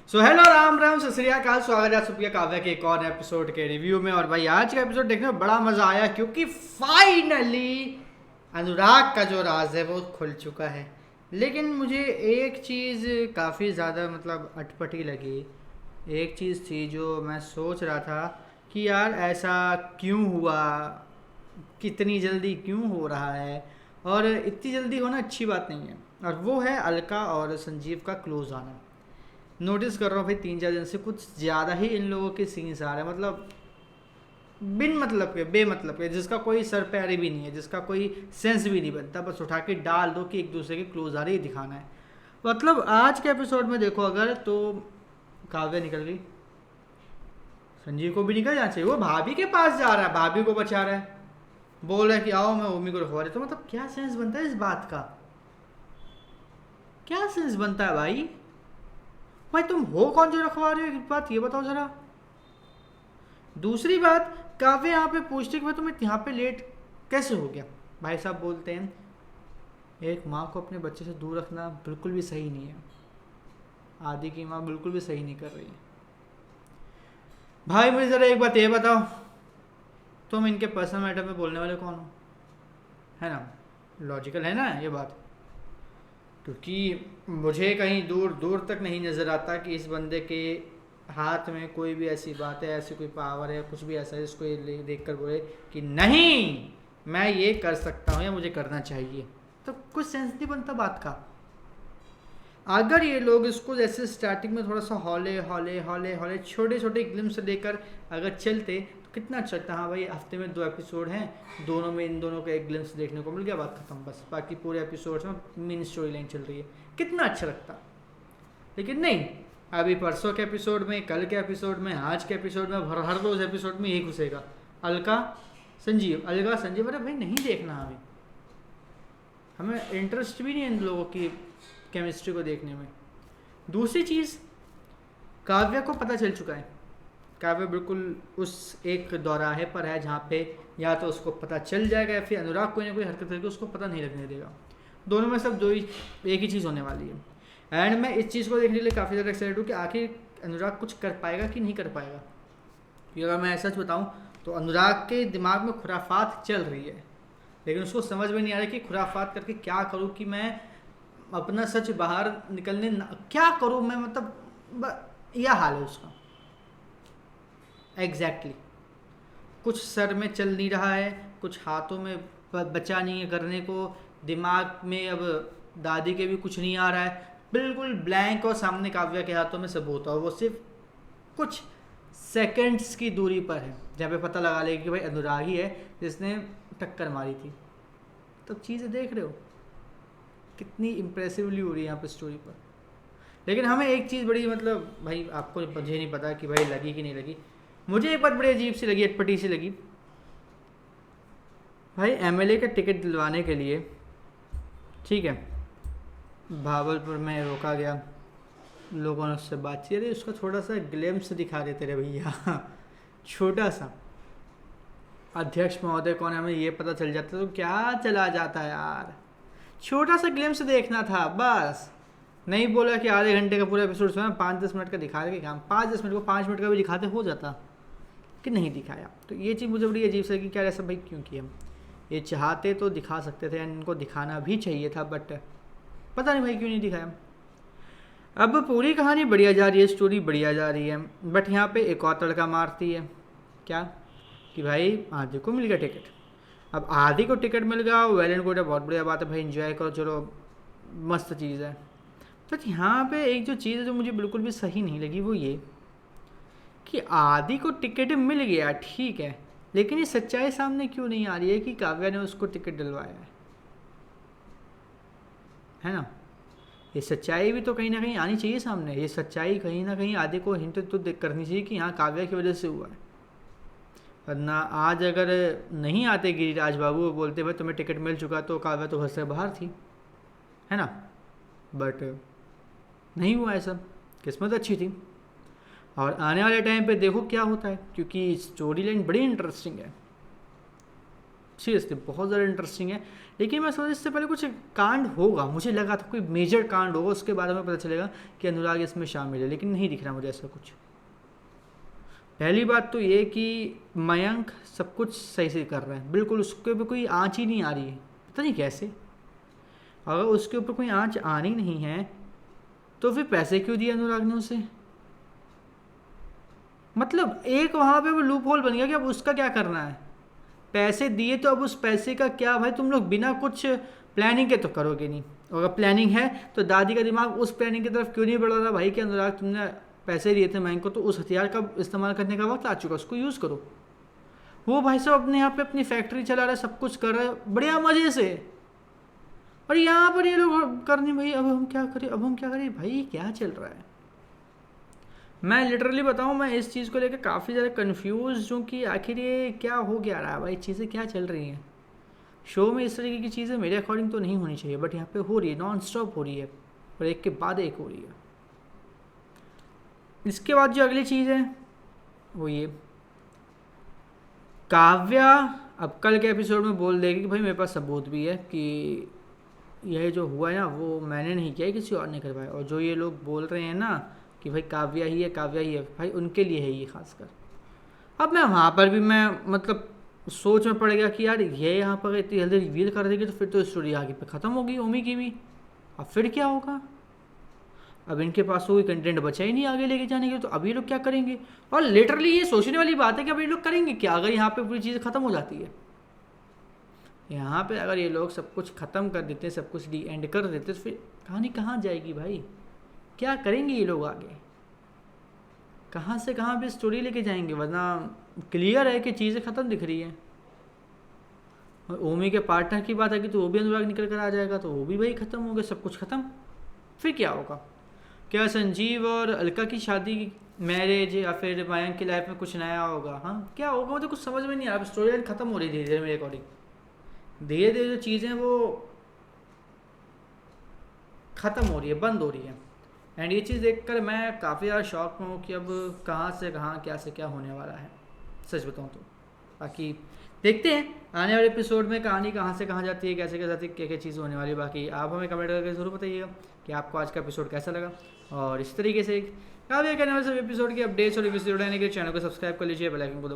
So hello Ram Ram सत श्री अकाल। स्वागत है आप सबका काव्या के एक और एपिसोड के रिव्यू में। और भाई आज का एपिसोड देखने में बड़ा मजा आया क्योंकि फाइनली अनुराग का जो राज है वो खुल चुका है। लेकिन मुझे एक चीज़ काफ़ी ज़्यादा मतलब अटपटी लगी। एक चीज़ थी जो मैं सोच रहा था कि यार ऐसा क्यों हुआ, कितनी जल्दी क्यों हो रहा है, और इतनी जल्दी होना अच्छी बात नहीं है। और वो है अलका और संजीव का क्लोज आना। नोटिस कर रहा हूँ भाई 3-4 दिन से कुछ ज़्यादा ही इन लोगों के सीन्स आ रहे हैं, मतलब बिन मतलब के, बेमतलब के, जिसका कोई सर पैर भी नहीं है, जिसका कोई सेंस भी नहीं बनता। बस उठा के डाल दो कि एक दूसरे के क्लोज आ रहे ही दिखाना है। मतलब आज के एपिसोड में देखो अगर तो काव्या निकल गई, संजीव को भी निकल जाना चाहिए। वो भाभी के पास जा रहा है, भाभी को बचा रहा है, बोल रहा है कि आओ मैं ओमी को रखवा रही। तो मतलब क्या सेंस बनता है इस बात का? क्या सेंस बनता है भाई? भाई तुम हो कौन जो रखवा रहे हो, एक बात ये बताओ जरा। दूसरी बात, काव्य यहाँ पे पूछते कि भाई तुम्हें यहाँ पे लेट कैसे हो गया। भाई साहब बोलते हैं एक माँ को अपने बच्चे से दूर रखना बिल्कुल भी सही नहीं है। आदि की माँ बिल्कुल भी सही नहीं कर रही है। भाई मुझे ज़रा एक बात ये बताओ, तुम इनके पर्सनल मैटर में बोलने वाले कौन हो? है ना, लॉजिकल है ना ये बात? क्योंकि मुझे कहीं दूर दूर तक नहीं नज़र आता कि इस बंदे के हाथ में कोई भी ऐसी बात है, ऐसी कोई पावर है, कुछ भी ऐसा है जिसको ये देख कर बोले कि नहीं मैं ये कर सकता हूँ या मुझे करना चाहिए। तो कुछ सेंस नहीं बनता बात का। अगर ये लोग इसको जैसे स्टार्टिंग में थोड़ा सा हौले हौले हौले हौले छोटे छोटे ग्लिम्स लेकर अगर चलते तो कितना अच्छा लगता। हाँ भाई हफ्ते में 2 एपिसोड हैं, दोनों में इन दोनों का एक ग्लिम्स देखने को मिल गया, बात खत्म। बस बाकी पूरे एपिसोड्स में मेन स्टोरी लाइन चल रही है, कितना अच्छा लगता। लेकिन नहीं, अभी परसों के एपिसोड में, कल के एपिसोड में, आज के एपिसोड में, हर रोज एपिसोड में यही घुसेगा अलका संजीव, अलका संजीव। अरे भाई नहीं देखना, हमें इंटरेस्ट भी नहीं है इन लोगों की केमिस्ट्री को देखने में। दूसरी चीज़, काव्य को पता चल चुका है। काव्य बिल्कुल उस एक दौराहे पर है जहाँ पे या तो उसको पता चल जाएगा या फिर अनुराग कोई ना कोई हरकत करके उसको पता नहीं लगने देगा। दोनों में सब एक ही चीज़ होने वाली है। एंड मैं इस चीज़ को देखने के लिए काफ़ी ज़्यादा एक्साइटेड हूँ कि आखिर अनुराग कुछ कर पाएगा कि नहीं कर पाएगा। क्योंकि अगर मैं सच बताऊँ तो अनुराग के दिमाग में खुराफात चल रही है, लेकिन उसको समझ में नहीं आ रहा कि खुराफात करके क्या करूँ कि मैं अपना सच बाहर निकलने क्या करूँ मैं, मतलब यह हाल है उसका एग्जैक्टली कुछ सर में चल नहीं रहा है, कुछ हाथों में बचा नहीं है करने को, दिमाग में अब दादी के भी कुछ नहीं आ रहा है, बिल्कुल ब्लैंक। और सामने काव्या के हाथों में सब होता है, वो सिर्फ कुछ सेकंड्स की दूरी पर है जहाँ पे पता लगा लेगी कि भाई अनुराग ही है जिसने टक्कर मारी थी। तो चीज़ें देख रहे हो कितनी इम्प्रेसिवली हो रही है यहाँ पर स्टोरी पर। लेकिन हमें एक चीज़ बड़ी, मतलब भाई आपको मुझे नहीं पता कि भाई लगी कि नहीं लगी, मुझे एक बात बड़ी अजीब सी लगी, अटपटी सी लगी। भाई एमएलए का टिकट दिलवाने के लिए, ठीक है, भावलपुर में रोका गया, लोगों ने उससे बात की, अरे उसका थोड़ा सा ग्लिम्स दिखा देते रहे भैया छोटा सा। अध्यक्ष महोदय कौन है हमें ये पता चल जाता तो क्या चला जाता है यार, छोटा सा ग्लिम्स देखना था बस। नहीं बोला कि आधे घंटे का पूरा एपिसोड सुना, 5-10 मिनट का दिखा के काम, 5-10 मिनट को 5 मिनट का भी दिखाते हो जाता, कि नहीं दिखाया। तो ये चीज़ मुझे बड़ी अजीब सी लगी, क्या ऐसा भाई क्यों किया। ये चाहते तो दिखा सकते थे, इनको दिखाना भी चाहिए था, बट पता नहीं भाई क्यों नहीं दिखाया। अब पूरी कहानी बढ़िया जा रही है, स्टोरी बढ़िया जा रही है, बट यहाँ पे एक और तड़का मारती है क्या कि भाई आदि को मिल गया टिकट। अब आदि को टिकट मिल गया, वेल एंड गुड है, बहुत बढ़िया बात है भाई, एंजॉय करो, चलो मस्त चीज़ है। बट यहाँ पे एक जो चीज़ है जो मुझे बिल्कुल भी सही नहीं लगी वो ये कि आदि को टिकट मिल गया ठीक है, लेकिन ये सच्चाई सामने क्यों नहीं आ रही है कि काव्या ने उसको टिकट दिलवाया है ना। ये सच्चाई भी तो कहीं ना कहीं आनी चाहिए सामने। ये सच्चाई कहीं ना कहीं आदि को हिंट तो करनी चाहिए कि हाँ काव्या की वजह से हुआ है। वरना आज अगर नहीं आते गिरिराज बाबू बोलते भाई तुम्हें टिकट मिल चुका तो काव्या तो घर से बाहर थी, है ना। बट नहीं हुआ ऐसा, किस्मत अच्छी थी। और आने वाले टाइम पे देखो क्या होता है, क्योंकि स्टोरी लाइन बड़ी इंटरेस्टिंग है। सीरियसली बहुत ज़्यादा इंटरेस्टिंग है। लेकिन मैं सोचा इससे पहले कुछ कांड होगा, मुझे लगा था कोई मेजर कांड होगा, उसके बारे में पता चलेगा कि अनुराग इसमें शामिल है, लेकिन नहीं दिख रहा मुझे ऐसा कुछ। पहली बात तो ये कि मयंक सब कुछ सही से कर रहा है, बिल्कुल उसके ऊपर कोई आँच ही नहीं आ रही है, पता नहीं कैसे। अगर उसके ऊपर कोई आँच आनी नहीं है तो फिर पैसे क्यों दिए अनुराग ने उसे? मतलब एक वहाँ पे वो लूप होल बन गया कि अब उसका क्या करना है। पैसे दिए तो अब उस पैसे का क्या भाई, तुम लोग बिना कुछ प्लानिंग के तो करोगे नहीं। और अगर प्लानिंग है तो दादी का दिमाग उस प्लानिंग की तरफ क्यों नहीं बढ़ रहा भाई कि अनुराग तुमने पैसे दिए थे बैंक को, तो उस हथियार का इस्तेमाल करने का वक्त आ चुका, उसको यूज़ करो। वो भाई साहब अपने यहाँ पे अपनी फैक्ट्री चला रहा है, सब कुछ कर रहा है बढ़िया मज़े से, और यहाँ पर ये लोग करने भाई अब हम क्या करें, अब हम क्या करें भाई, क्या चल रहा है। मैं लिटरली बताऊँ, मैं इस चीज़ को लेकर काफ़ी ज़्यादा कंफ्यूज हूँ कि आखिर ये क्या हो क्या रहा है भाई, चीज़ें क्या चल रही हैं शो में। इस तरीके की चीज़ें मेरे अकॉर्डिंग तो नहीं होनी चाहिए, बट यहाँ पे हो रही है, नॉन स्टॉप हो रही है, और एक के बाद एक हो रही है। इसके बाद जो अगली चीज़ है वो ये, काव्या अब कल के एपिसोड में बोल देगी कि भाई मेरे पास सबूत भी है कि यह जो हुआ है ना वो मैंने नहीं किया है, किसी और ने करवाया। और जो ये लोग बोल रहे हैं ना कि भाई काव्या ही है, काव्या ही है, भाई उनके लिए है ये खासकर। अब मैं वहाँ पर भी मैं मतलब सोच में पड़ गया कि यार ये यहाँ पर इतनी जल्दी रिवील कर देगी तो फिर तो स्टोरी आगे पे ख़त्म होगी ओमी की भी। अब फिर क्या होगा, अब इनके पास तो कोई कंटेंट बचा ही नहीं आगे लेके जाने के, तो अब ये लोग क्या करेंगे। और लिटरली ये सोचने वाली बात है कि अब ये लोग करेंगे क्या अगर यहाँ पे पूरी चीज़ ख़त्म हो जाती है। यहाँ पे अगर ये लोग सब कुछ ख़त्म कर देते, सब कुछ डी एंड कर देते, तो फिर कहानी कहाँ जाएगी भाई, क्या करेंगे ये लोग आगे, कहाँ से कहाँ पे स्टोरी लेके जाएंगे। वरना क्लियर है कि चीज़ें ख़त्म दिख रही है। और ओमी के पार्टनर की बात है कि तो वो भी अनुराग निकल कर आ जाएगा, तो वो भी भाई ख़त्म हो गया, सब कुछ ख़त्म। फिर क्या होगा, क्या संजीव और अलका की शादी, मैरिज, या फिर मयंक की लाइफ में कुछ नया होगा। हाँ क्या होगा, मुझे कुछ समझ में नहीं आ रहा। स्टोरी लाइन ख़त्म हो रही है धीरे धीरे मेरे अकॉर्डिंग, धीरे धीरे जो चीज़ें वो ख़त्म हो रही है, बंद हो रही है। एंड ये चीज़ देखकर मैं काफ़ी ज़्यादा शॉक में हूँ कि अब कहाँ से कहाँ, क्या से क्या होने वाला है, सच बताऊँ तो। बाकी देखते हैं आने वाले एपिसोड में कहानी कहाँ से कहाँ जाती है, कैसे क्या जाती है, क्या क्या चीज़ होने वाली है। बाकी आप हमें कमेंट करके ज़रूर बताइएगा कि आपको आज का एपिसोड कैसा लगा। और इस तरीके से काफ़ी कहने वाले सब एपिसोड के अपडेट्स और रिव्यूज जुड़ने के चैनल को सब्सक्राइब कर लीजिए, बेल आइकन को